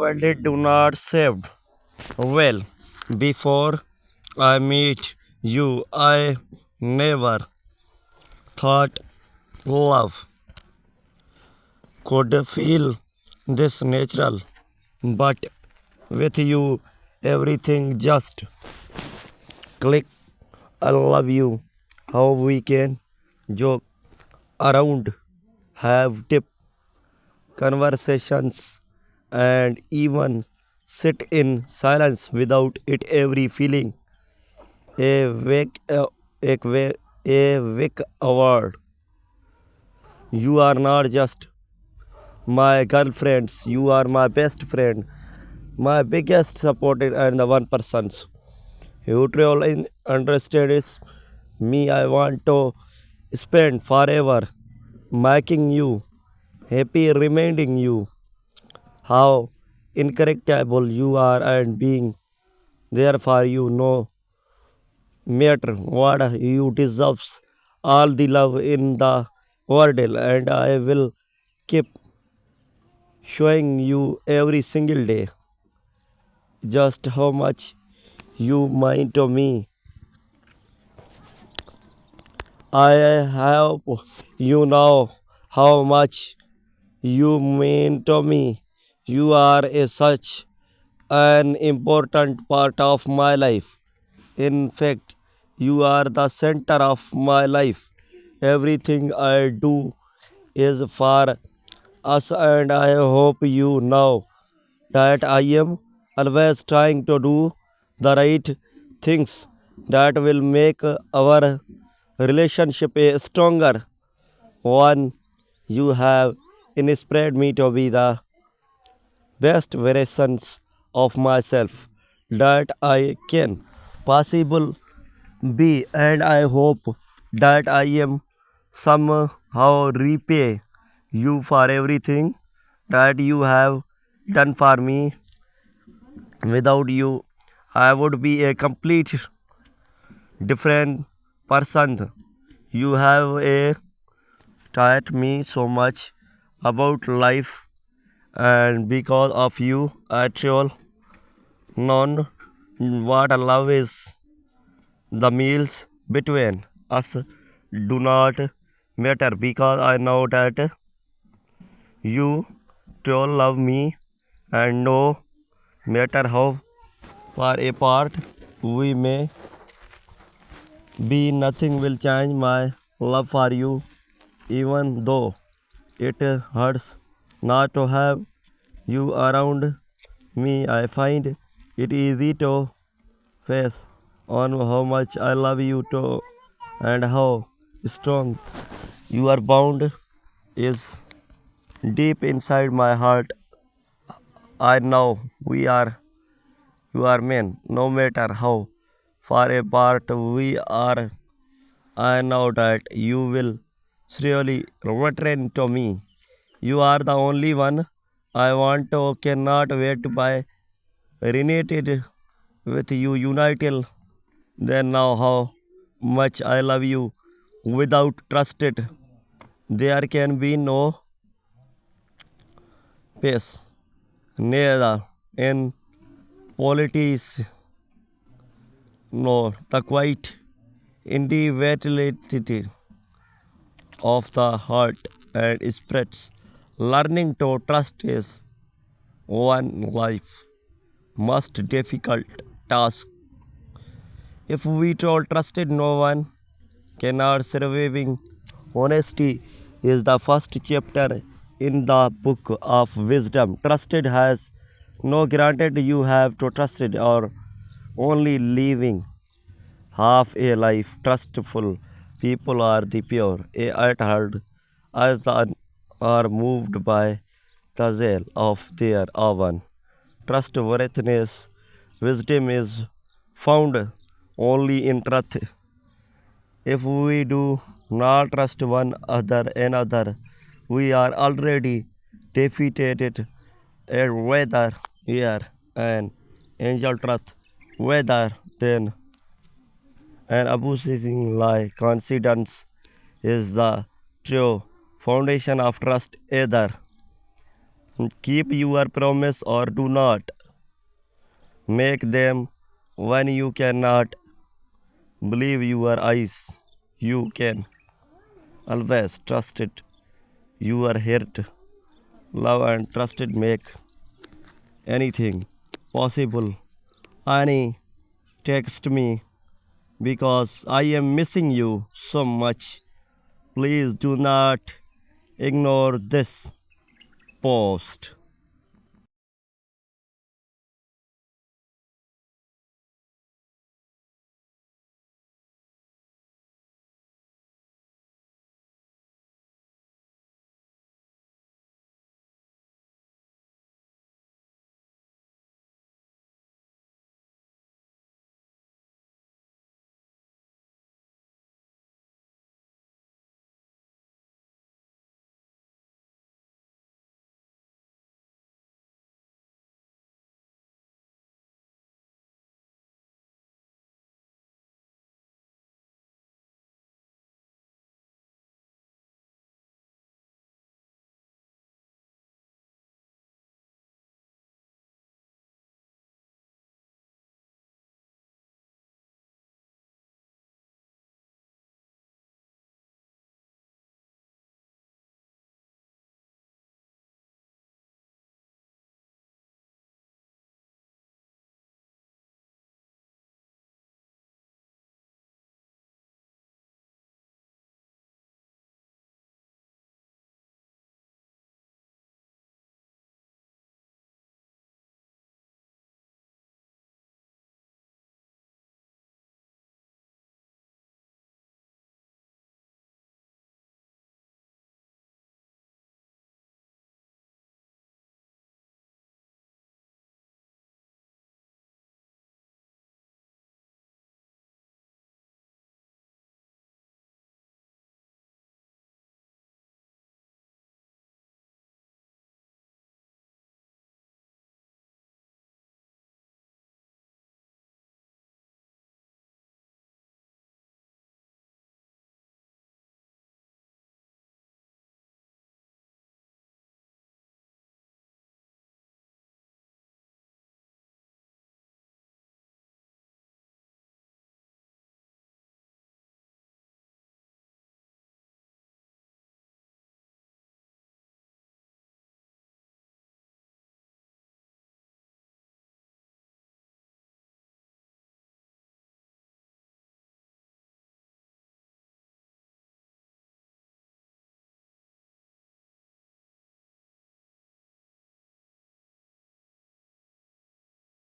probably do not saved. Well, before I meet you, I never thought love could feel this natural. But with you, everything just click. I love you. How we can joke around, have deep conversations, and even sit in silence without it every feeling a wake a wake award. You are not just my girlfriends, you are my best friend, my biggest supporter, and the one person who truly understands me. I want to spend forever making you happy, reminding you how incredible you are, and being there for you no matter what. You deserve all the love in the world, and I will keep showing you every single day just how much you mean to me. I hope you know how much you mean to me. You are such an important part of my life. In fact, you are the center of my life. Everything I do is for us, and I hope you know that I am always trying to do the right things that will make our relationship a stronger one. You have inspired me to be the best versions of myself that I can possible be, and I hope that I am somehow repay you for everything that you have done for me. Without you, I would be a complete different person. You have taught me so much about life, and because of you, I truly know what love is. The meals between us do not matter because I know that you truly love me, and no matter how far apart we may be, nothing will change my love for you, even though it hurts not to have you around me. I find it easy to face on how much I love you too, and how strong your bond is deep inside my heart. I know you are men, no matter how far apart we are. I know that you will surely return to me. You are the only one I want to cannot wait to be reunited with you, united. Then now how much I love you without trusted. There can be no peace, neither in politics nor the quiet individuality of the heart and spirits. Learning to trust is one life most difficult task. If we told trusted no one cannot surviving. Honesty is the first chapter in the book of wisdom. Trusted has no granted you have to trusted or only living half a life. Trustful people are the pure at heart, as the are moved by the zeal of their own trustworthiness. Wisdom is found only in truth. If we do not trust one another, we are already defeated. And whether here an angel truth, whether then an abusing lie, confidence is the true foundation of trust. Either Keep your promise or do not. Make them when you cannot. Believe your eyes. You can always trust it. Your heart, love and trusted make anything possible. Annie, text me because I am missing you so much. Please do not ignore this post.